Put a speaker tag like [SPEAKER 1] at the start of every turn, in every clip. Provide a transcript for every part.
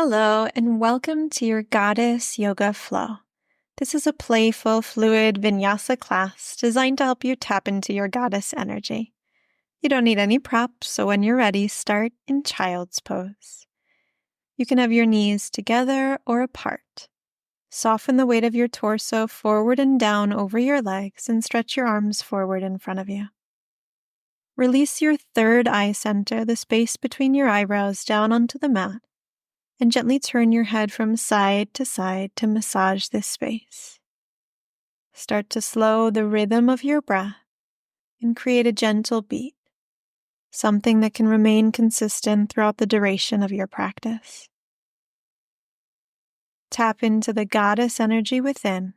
[SPEAKER 1] Hello, and welcome to your Goddess Yoga Flow. This is a playful, fluid vinyasa class designed to help you tap into your goddess energy. You don't need any props, so when you're ready, start in child's pose. You can have your knees together or apart. Soften the weight of your torso forward and down over your legs and stretch your arms forward in front of you. Release your third eye center, the space between your eyebrows, down onto the mat, and gently turn your head from side to massage this space. Start to slow the rhythm of your breath and create a gentle beat, something that can remain consistent throughout the duration of your practice. Tap into the goddess energy within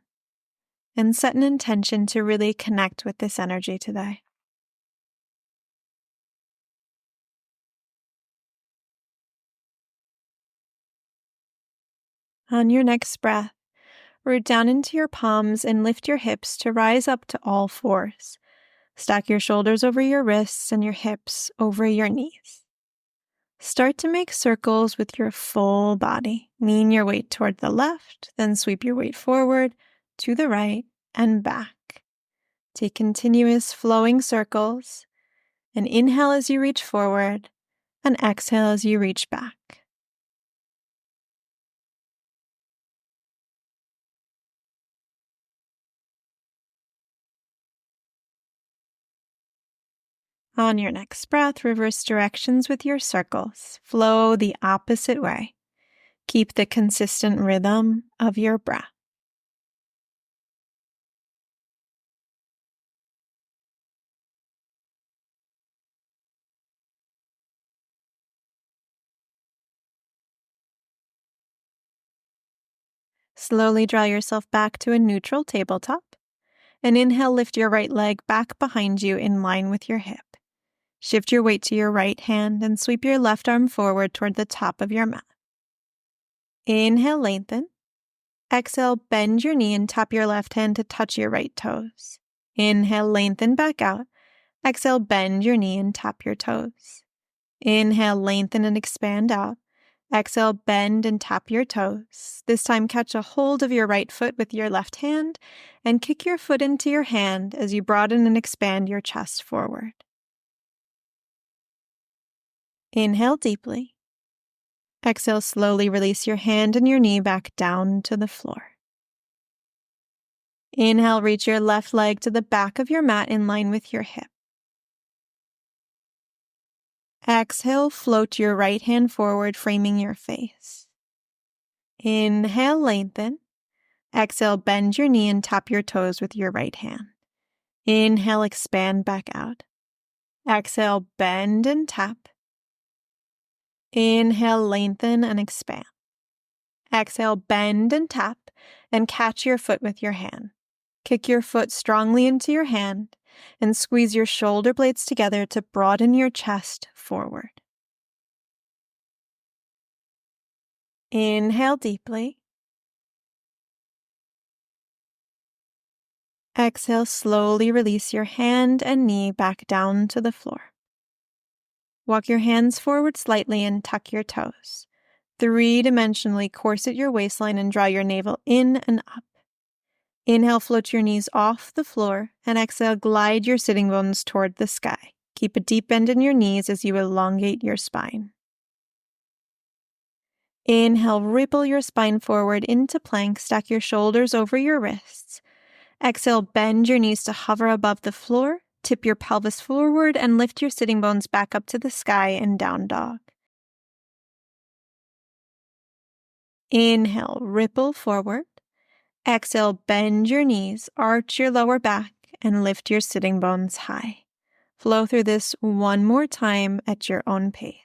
[SPEAKER 1] and set an intention to really connect with this energy today. On your next breath, root down into your palms and lift your hips to rise up to all fours. Stack your shoulders over your wrists and your hips over your knees. Start to make circles with your full body. Lean your weight toward the left, then sweep your weight forward, to the right, and back. Take continuous flowing circles, and inhale as you reach forward, and exhale as you reach back. On your next breath, reverse directions with your circles. Flow the opposite way. Keep the consistent rhythm of your breath. Slowly draw yourself back to a neutral tabletop. And inhale, lift your right leg back behind you in line with your hip. Shift your weight to your right hand and sweep your left arm forward toward the top of your mat. Inhale, lengthen. Exhale, bend your knee and tap your left hand to touch your right toes. Inhale, lengthen back out. Exhale, bend your knee and tap your toes. Inhale, lengthen and expand out. Exhale, bend and tap your toes. This time, catch a hold of your right foot with your left hand and kick your foot into your hand as you broaden and expand your chest forward. Inhale deeply. Exhale, slowly release your hand and your knee back down to the floor. Inhale, reach your left leg to the back of your mat in line with your hip. Exhale, float your right hand forward, framing your face. Inhale, lengthen. Exhale, bend your knee and tap your toes with your right hand. Inhale, expand back out. Exhale, bend and tap. Inhale, lengthen and expand. Exhale, bend and tap, and catch your foot with your hand. Kick your foot strongly into your hand and squeeze your shoulder blades together to broaden your chest forward. Inhale deeply. Exhale, slowly release your hand and knee back down to the floor. Walk your hands forward slightly and tuck your toes. Three-dimensionally corset your waistline and draw your navel in and up. Inhale, float your knees off the floor, and exhale, glide your sitting bones toward the sky. Keep a deep bend in your knees as you elongate your spine. Inhale, ripple your spine forward into plank, stack your shoulders over your wrists. Exhale, bend your knees to hover above the floor, tip your pelvis forward, and lift your sitting bones back up to the sky in down dog. Inhale, ripple forward. Exhale, bend your knees, arch your lower back, and lift your sitting bones high. Flow through this one more time at your own pace.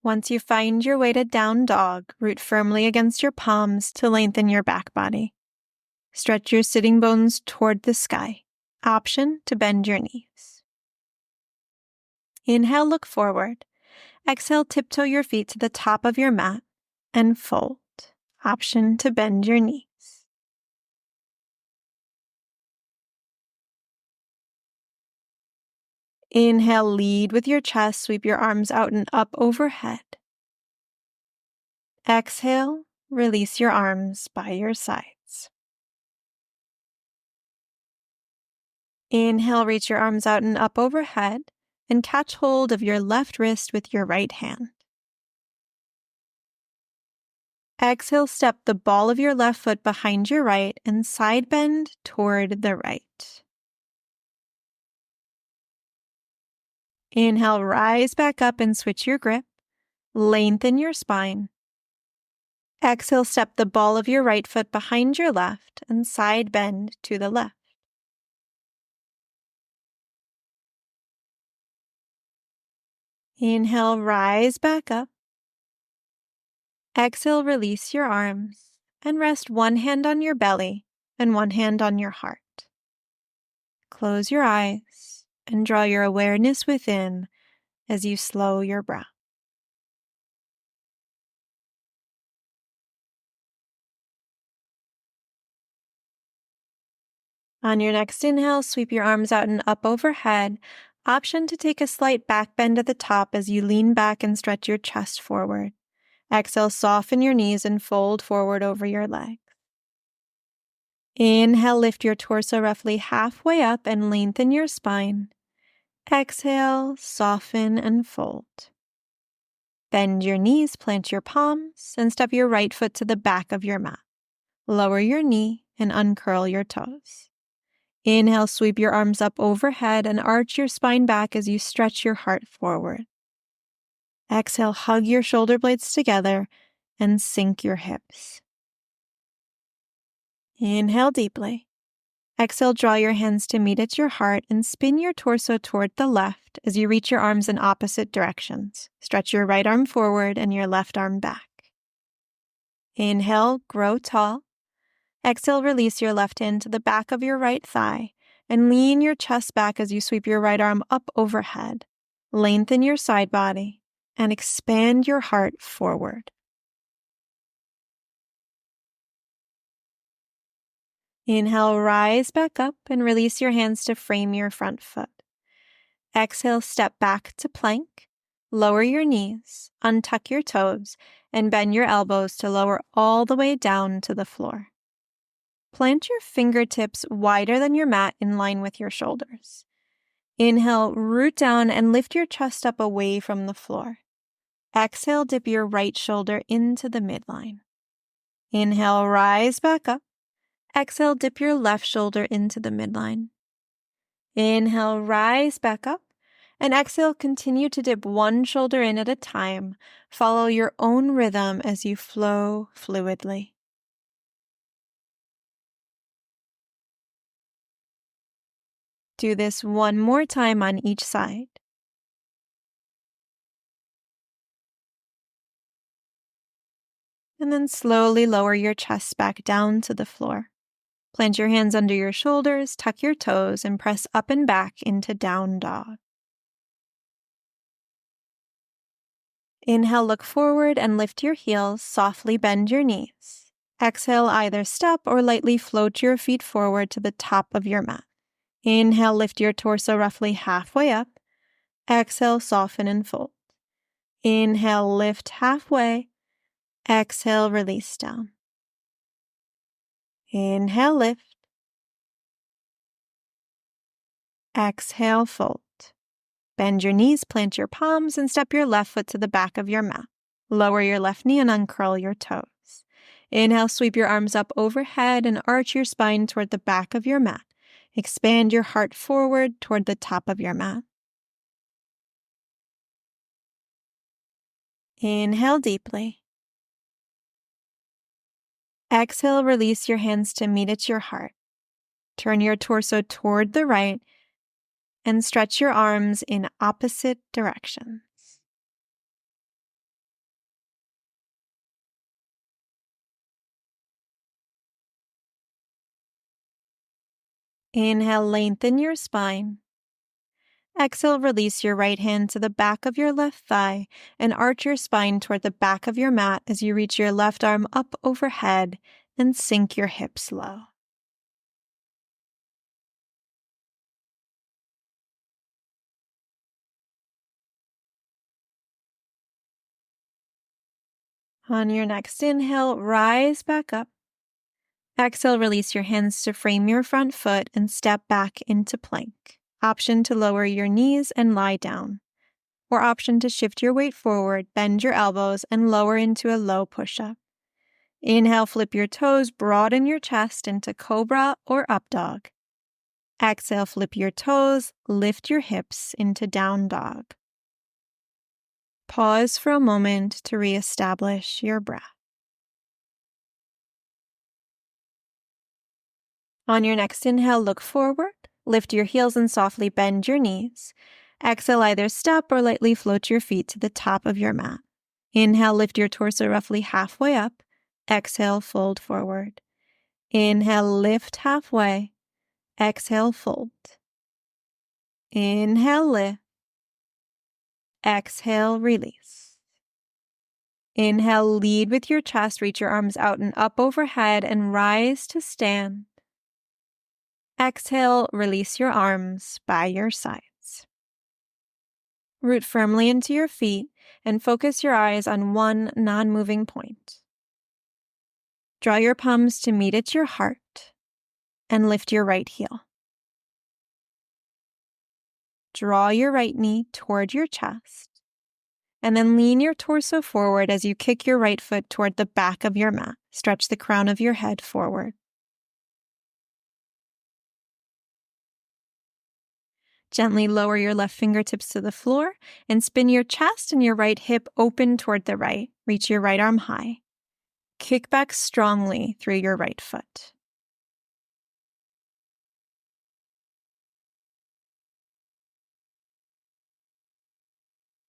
[SPEAKER 1] Once you find your way to down dog, root firmly against your palms to lengthen your back body. Stretch your sitting bones toward the sky. Option to bend your knees. Inhale, look forward. Exhale, tiptoe your feet to the top of your mat and fold. Option to bend your knees. Inhale, lead with your chest. Sweep your arms out and up overhead. Exhale, release your arms by your sides. Inhale, reach your arms out and up overhead and catch hold of your left wrist with your right hand. Exhale, step the ball of your left foot behind your right and side bend toward the right. Inhale, rise back up and switch your grip. Lengthen your spine. Exhale, step the ball of your right foot behind your left and side bend to the left. Inhale, rise back up. Exhale, release your arms and rest one hand on your belly and one hand on your heart. Close your eyes and draw your awareness within as you slow your breath. On your next inhale, sweep your arms out and up overhead. Option to take a slight back bend at the top as you lean back and stretch your chest forward. Exhale, soften your knees and fold forward over your legs. Inhale, lift your torso roughly halfway up and lengthen your spine. Exhale, soften and fold. Bend your knees, plant your palms, and step your right foot to the back of your mat. Lower your knee and uncurl your toes. Inhale, sweep your arms up overhead and arch your spine back as you stretch your heart forward. Exhale, hug your shoulder blades together and sink your hips. Inhale deeply. Exhale, draw your hands to meet at your heart and spin your torso toward the left as you reach your arms in opposite directions. Stretch your right arm forward and your left arm back. Inhale, grow tall. Exhale, release your left hand to the back of your right thigh and lean your chest back as you sweep your right arm up overhead. Lengthen your side body and expand your heart forward. Inhale, rise back up and release your hands to frame your front foot. Exhale, step back to plank. Lower your knees, untuck your toes, and bend your elbows to lower all the way down to the floor. Plant your fingertips wider than your mat in line with your shoulders. Inhale, root down and lift your chest up away from the floor. Exhale, dip your right shoulder into the midline. Inhale, rise back up. Exhale, dip your left shoulder into the midline. Inhale, rise back up. And exhale, continue to dip one shoulder in at a time. Follow your own rhythm as you flow fluidly. Do this one more time on each side. And then slowly lower your chest back down to the floor. Plant your hands under your shoulders, tuck your toes, and press up and back into down dog. Inhale, look forward and lift your heels, softly bend your knees. Exhale, either step or lightly float your feet forward to the top of your mat. Inhale, lift your torso roughly halfway up. Exhale, soften and fold. Inhale, lift halfway. Exhale, release down. Inhale, lift. Exhale, fold. Bend your knees, plant your palms, and step your left foot to the back of your mat. Lower your left knee and uncurl your toes. Inhale, sweep your arms up overhead and arch your spine toward the back of your mat. Expand your heart forward toward the top of your mat. Inhale deeply. Exhale, release your hands to meet at your heart. Turn your torso toward the right and stretch your arms in opposite directions. Inhale, lengthen your spine. Exhale, release your right hand to the back of your left thigh and arch your spine toward the back of your mat as you reach your left arm up overhead and sink your hips low. On your next inhale, rise back up. Exhale, release your hands to frame your front foot and step back into plank. Option to lower your knees and lie down. Or option to shift your weight forward, bend your elbows, and lower into a low push-up. Inhale, flip your toes, broaden your chest into cobra or up dog. Exhale, flip your toes, lift your hips into down dog. Pause for a moment to reestablish your breath. On your next inhale, look forward, lift your heels and softly bend your knees. Exhale, either step or lightly float your feet to the top of your mat. Inhale, lift your torso roughly halfway up. Exhale, fold forward. Inhale, lift halfway. Exhale, fold. Inhale, lift. Exhale, release. Inhale, lead with your chest. Reach your arms out and up overhead and rise to stand. Exhale, release your arms by your sides. Root firmly into your feet and focus your eyes on one non-moving point. Draw your palms to meet at your heart and lift your right heel. Draw your right knee toward your chest and then lean your torso forward as you kick your right foot toward the back of your mat. Stretch the crown of your head forward. Gently lower your left fingertips to the floor and spin your chest and your right hip open toward the right. Reach your right arm high. Kick back strongly through your right foot.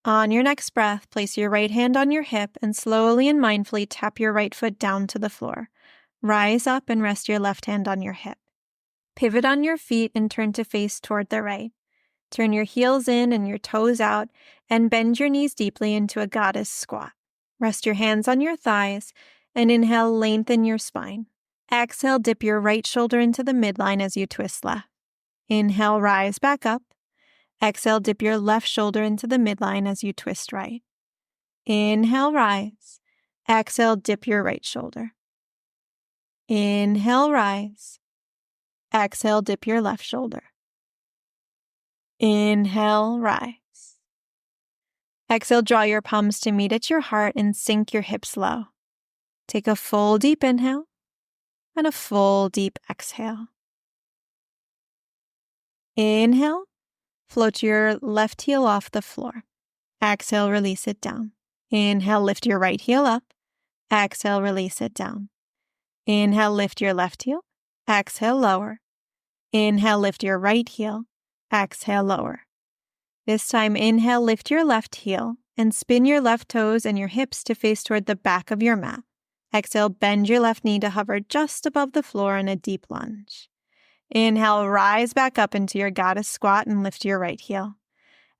[SPEAKER 1] On your next breath, place your right hand on your hip and slowly and mindfully tap your right foot down to the floor. Rise up and rest your left hand on your hip. Pivot on your feet and turn to face toward the right. Turn your heels in and your toes out and bend your knees deeply into a goddess squat. Rest your hands on your thighs and inhale, lengthen your spine. Exhale, dip your right shoulder into the midline as you twist left. Inhale, rise back up. Exhale, dip your left shoulder into the midline as you twist right. Inhale, rise. Exhale, dip your right shoulder. Inhale, rise. Exhale, dip your left shoulder. Inhale, rise. Exhale, draw your palms to meet at your heart and sink your hips low. Take a full deep inhale and a full deep exhale. Inhale, float your left heel off the floor. Exhale, release it down. Inhale, lift your right heel up. Exhale, release it down. Inhale, lift your left heel. Exhale, lower. Inhale, lift your right heel. Exhale, lower. This time, inhale, lift your left heel and spin your left toes and your hips to face toward the back of your mat. Exhale, bend your left knee to hover just above the floor in a deep lunge. Inhale, rise back up into your goddess squat and lift your right heel.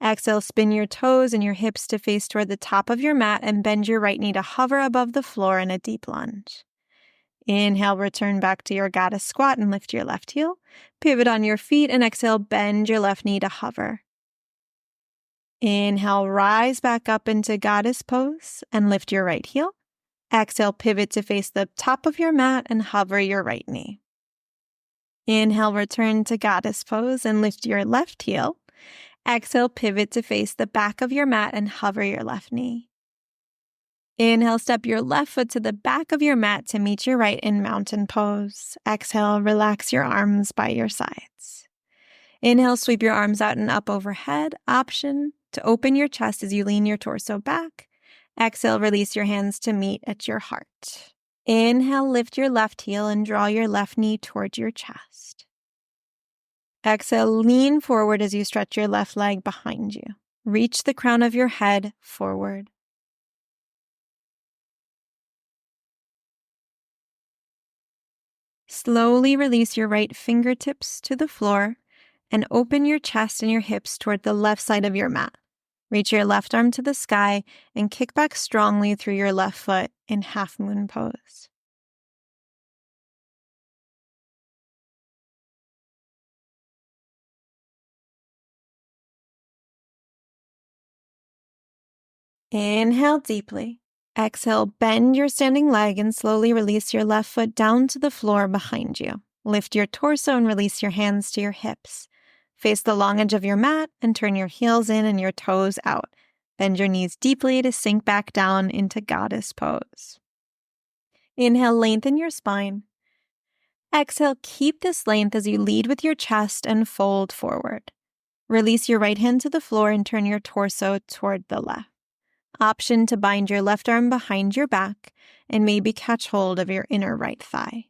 [SPEAKER 1] Exhale, spin your toes and your hips to face toward the top of your mat and bend your right knee to hover above the floor in a deep lunge. Inhale, return back to your goddess squat and lift your left heel. Pivot on your feet and exhale, bend your left knee to hover. Inhale, rise back up into goddess pose and lift your right heel. Exhale, pivot to face the top of your mat and hover your right knee. Inhale, return to goddess pose and lift your left heel. Exhale, pivot to face the back of your mat and hover your left knee. Inhale, step your left foot to the back of your mat to meet your right in mountain pose. Exhale, relax your arms by your sides. Inhale, sweep your arms out and up overhead. Option to open your chest as you lean your torso back. Exhale, release your hands to meet at your heart. Inhale, lift your left heel and draw your left knee towards your chest. Exhale, lean forward as you stretch your left leg behind you. Reach the crown of your head forward. Slowly release your right fingertips to the floor and open your chest and your hips toward the left side of your mat. Reach your left arm to the sky and kick back strongly through your left foot in half moon pose. Inhale deeply Exhale, bend your standing leg and slowly release your left foot down to the floor behind you. Lift your torso and release your hands to your hips. Face the long edge of your mat and turn your heels in and your toes out. Bend your knees deeply to sink back down into goddess pose. Inhale, lengthen your spine. Exhale, keep this length as you lead with your chest and fold forward. Release your right hand to the floor and turn your torso toward the left. Option to bind your left arm behind your back and maybe catch hold of your inner right thigh.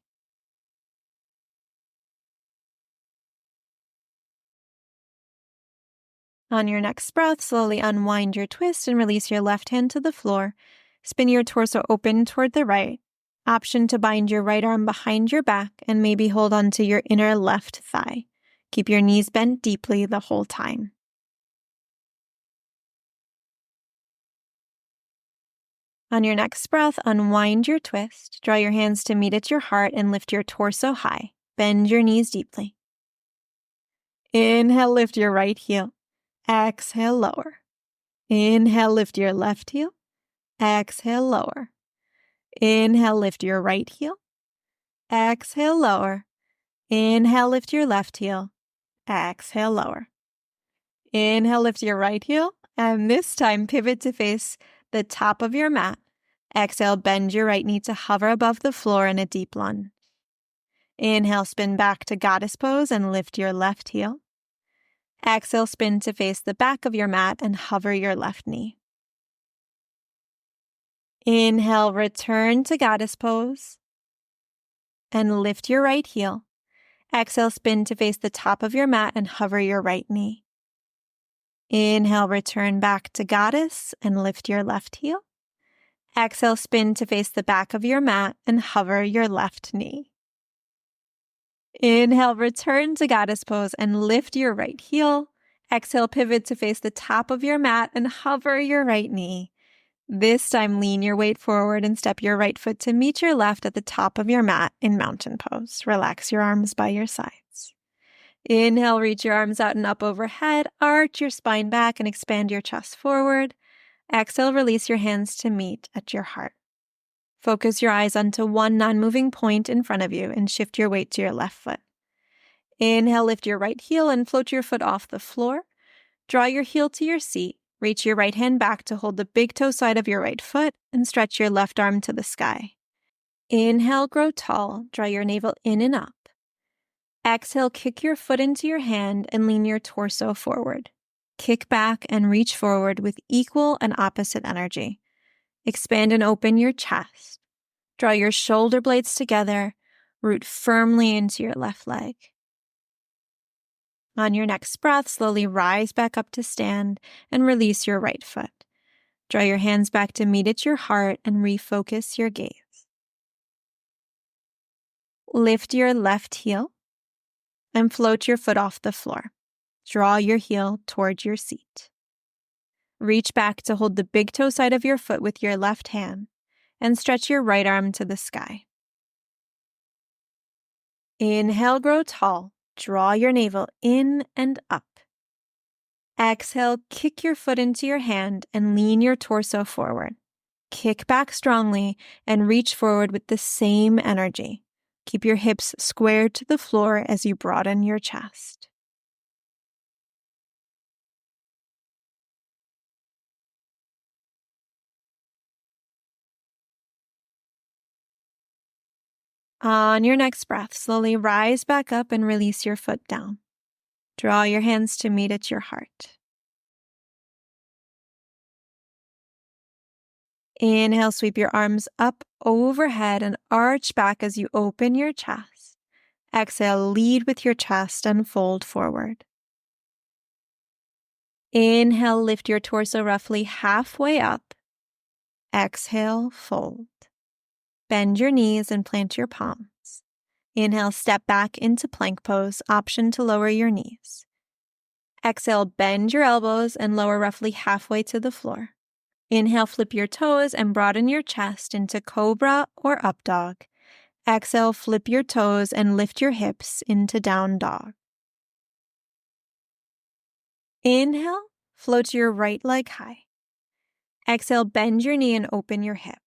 [SPEAKER 1] On your next breath, slowly unwind your twist and release your left hand to the floor. Spin your torso open toward the right. Option to bind your right arm behind your back and maybe hold on to your inner left thigh. Keep your knees bent deeply the whole time. On your next breath, unwind your twist. Draw your hands to meet at your heart and lift your torso high. Bend your knees deeply. Inhale, lift your right heel. Exhale, lower. Inhale, lift your left heel. Exhale, lower. Inhale, lift your right heel. Exhale, lower. Inhale, lift your left heel. Exhale, lower. Inhale, lift your right heel. And this time, pivot to face the top of your mat. Exhale, bend your right knee to hover above the floor in a deep lunge. Inhale, spin back to goddess pose and lift your left heel. Exhale, spin to face the back of your mat and hover your left knee. Inhale, return to goddess pose and lift your right heel. Exhale, spin to face the top of your mat and hover your right knee. Inhale, return back to goddess and lift your left heel. Exhale, spin to face the back of your mat and hover your left knee. Inhale, return to goddess pose and lift your right heel. Exhale, pivot to face the top of your mat and hover your right knee. This time, lean your weight forward and step your right foot to meet your left at the top of your mat in mountain pose. Relax your arms by your sides. Inhale, reach your arms out and up overhead. Arch your spine back and expand your chest forward. Exhale, release your hands to meet at your heart. Focus your eyes onto one non-moving point in front of you and shift your weight to your left foot. Inhale, lift your right heel and float your foot off the floor. Draw your heel to your seat. Reach your right hand back to hold the big toe side of your right foot and stretch your left arm to the sky. Inhale, grow tall. Draw your navel in and up. Exhale, kick your foot into your hand and lean your torso forward. Kick back and reach forward with equal and opposite energy. Expand and open your chest. Draw your shoulder blades together. Root firmly into your left leg. On your next breath, slowly rise back up to stand and release your right foot. Draw your hands back to meet at your heart and refocus your gaze. Lift your left heel and float your foot off the floor. Draw your heel toward your seat. Reach back to hold the big toe side of your foot with your left hand and stretch your right arm to the sky. Inhale, grow tall. Draw your navel in and up. Exhale, kick your foot into your hand and lean your torso forward. Kick back strongly and reach forward with the same energy. Keep your hips squared to the floor as you broaden your chest. On your next breath, slowly rise back up and release your foot down. Draw your hands to meet at your heart. Inhale, sweep your arms up overhead and arch back as you open your chest. Exhale, lead with your chest and fold forward. Inhale, lift your torso roughly halfway up. Exhale, fold. Bend your knees and plant your palms. Inhale, step back into plank pose, option to lower your knees. Exhale, bend your elbows and lower roughly halfway to the floor. Inhale, flip your toes and broaden your chest into cobra or up dog. Exhale, flip your toes and lift your hips into down dog. Inhale, float your right leg high. Exhale, bend your knee and open your hip.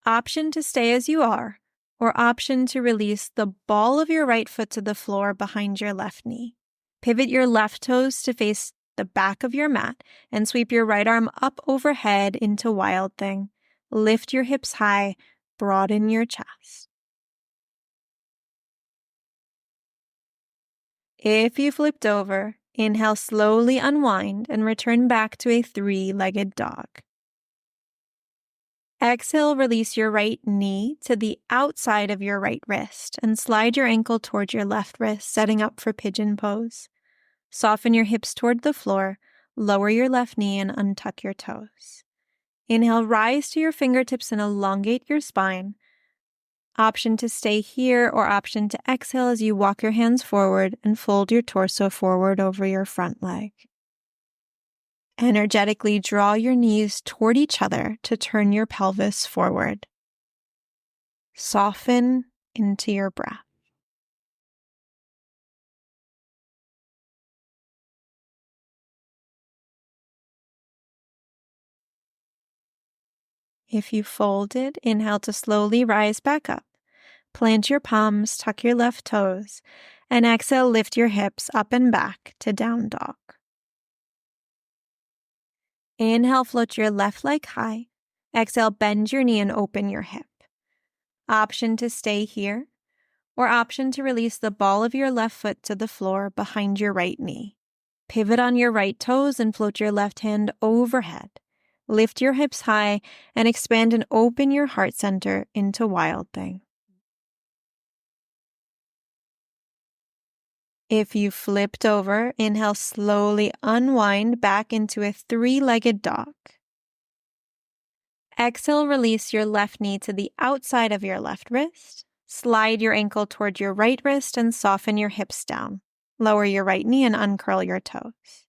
[SPEAKER 1] Option to stay as you are, or option to release the ball of your right foot to the floor behind your left knee. Pivot your left toes to face the back of your mat and sweep your right arm up overhead into Wild Thing. Lift your hips high, broaden your chest. If you flipped over, inhale, slowly unwind and return back to a three-legged dog. Exhale, release your right knee to the outside of your right wrist and slide your ankle toward your left wrist, setting up for pigeon pose. Soften your hips toward the floor, lower your left knee and untuck your toes. Inhale, rise to your fingertips and elongate your spine. Option to stay here or option to exhale as you walk your hands forward and fold your torso forward over your front leg. Energetically draw your knees toward each other to turn your pelvis forward. Soften into your breath. If you folded, inhale to slowly rise back up. Plant your palms, tuck your left toes, and exhale, lift your hips up and back to down dog. Inhale, float your left leg high. Exhale, bend your knee and open your hip. Option to stay here, or option to release the ball of your left foot to the floor behind your right knee. Pivot on your right toes and float your left hand overhead. Lift your hips high and expand and open your heart center into Wild Thing. If you flipped over, inhale, slowly unwind back into a three-legged dog. Exhale, release your left knee to the outside of your left wrist. Slide your ankle toward your right wrist and soften your hips down. Lower your right knee and uncurl your toes.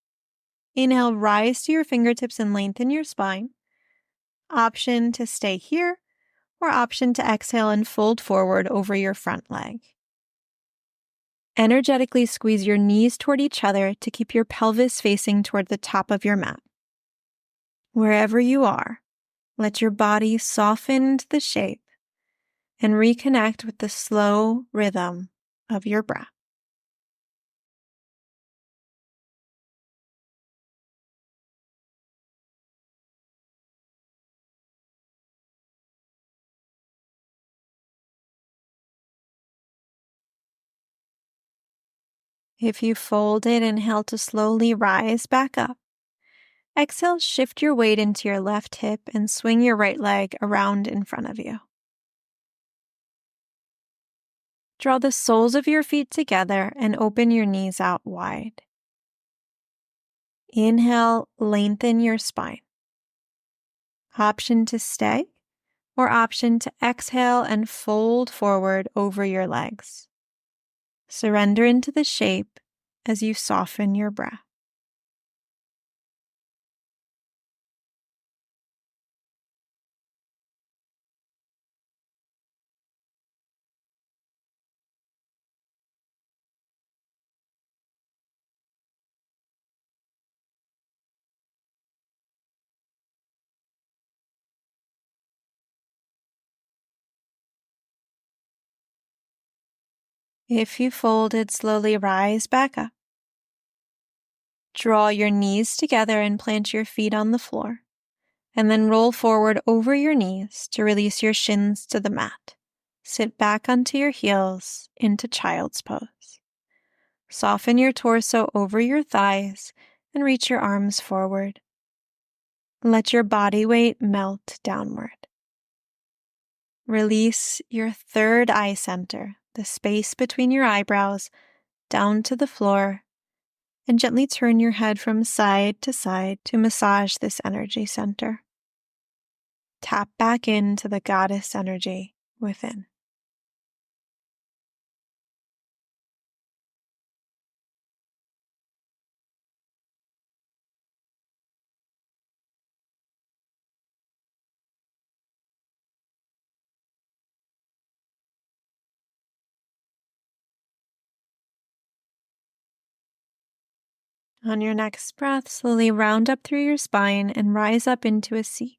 [SPEAKER 1] Inhale, rise to your fingertips and lengthen your spine. Option to stay here, or option to exhale and fold forward over your front leg. Energetically squeeze your knees toward each other to keep your pelvis facing toward the top of your mat. Wherever you are, let your body soften into the shape and reconnect with the slow rhythm of your breath. If you folded, inhale to slowly rise back up. Exhale, shift your weight into your left hip and swing your right leg around in front of you. Draw the soles of your feet together and open your knees out wide. Inhale, lengthen your spine. Option to stay, or option to exhale and fold forward over your legs. Surrender into the shape as you soften your breath. If you folded, slowly rise back up. Draw your knees together and plant your feet on the floor, and then roll forward over your knees to release your shins to the mat. Sit back onto your heels into child's pose. Soften your torso over your thighs and reach your arms forward. Let your body weight melt downward. Release your third eye center, the space between your eyebrows, down to the floor, and gently turn your head from side to massage this energy center. Tap back into the goddess energy within. On your next breath, slowly round up through your spine and rise up into a seat.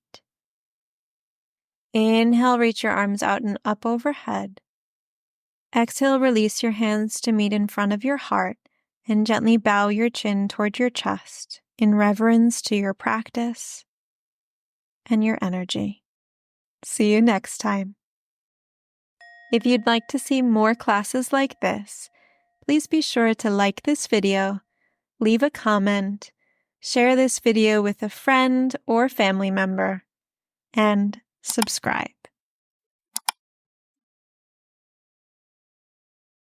[SPEAKER 1] Inhale, reach your arms out and up overhead. Exhale, release your hands to meet in front of your heart and gently bow your chin toward your chest in reverence to your practice and your energy. See you next time. If you'd like to see more classes like this, please be sure to like this video, leave a comment, share this video with a friend or family member, and subscribe.